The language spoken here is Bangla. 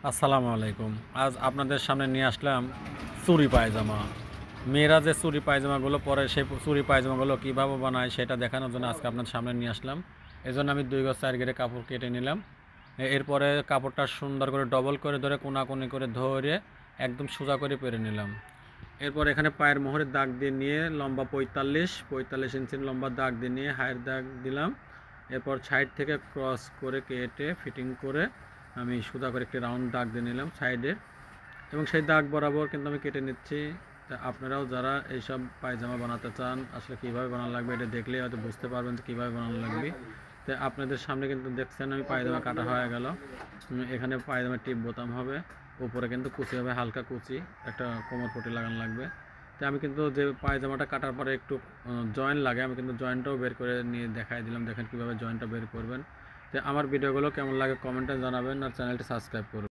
আসসালামু আলাইকুম। আজ আপনাদের সামনে নিয়ে আসলাম চুরি পায়জামা। মেয়েরা যে চুরি পায়জামাগুলো পরে সেই চুরি পায়জামাগুলো কীভাবে বানায় সেটা দেখানোর জন্য আজকে আপনাদের সামনে নিয়ে আসলাম। এজন্য আমি ২ গজ ৪ গিরে কাপড় কেটে নিলাম। এরপরে কাপড়টা সুন্দর করে ডবল করে ধরে কোনাকুনি করে ধরে একদম সোজা করে পেরে নিলাম। এরপর এখানে পায়ের মোহরের দাগ দিয়ে নিয়ে লম্বা ৪৫ ইঞ্চির লম্বা দাগ দিয়ে নিয়ে হায়ের দাগ দিলাম। এরপর সাইড থেকে ক্রস করে কেটে ফিটিং করে আমি সোজা করে একটি রাউন্ড দাগ দিয়ে নিলাম সাইডে, এবং সেই দাগ বরাবর কিন্তু আমি কেটে নিচ্ছি। তা আপনারাও যারা এইসব পায়জামা বানাতে চান আসলে কীভাবে বানানো লাগবে এটা দেখলেই হয়তো বুঝতে পারবেন যে কীভাবে বানানো লাগবে। তো আপনাদের সামনে কিন্তু দেখছেন আমি পায়জামা কাটা হয়ে গেল। এখানে পায়জামা টিপ বোতাম হবে, উপরে কিন্তু কুচি হবে, হালকা কুচি, একটা কোমর পটি লাগানো লাগবে। তো আমি কিন্তু যে পায়জামাটা কাটার পরে একটু জয়েন্ট লাগে, আমি কিন্তু জয়েন্টটাও বের করে নিয়ে দেখাই দিলাম। দেখেন কীভাবে জয়েন্টটা বের করবেন। তো আমার ভিডিওগুলো কেমন লাগে কমেন্টে জানাবেন, আর চ্যানেলটি সাবস্ক্রাইব করবেন।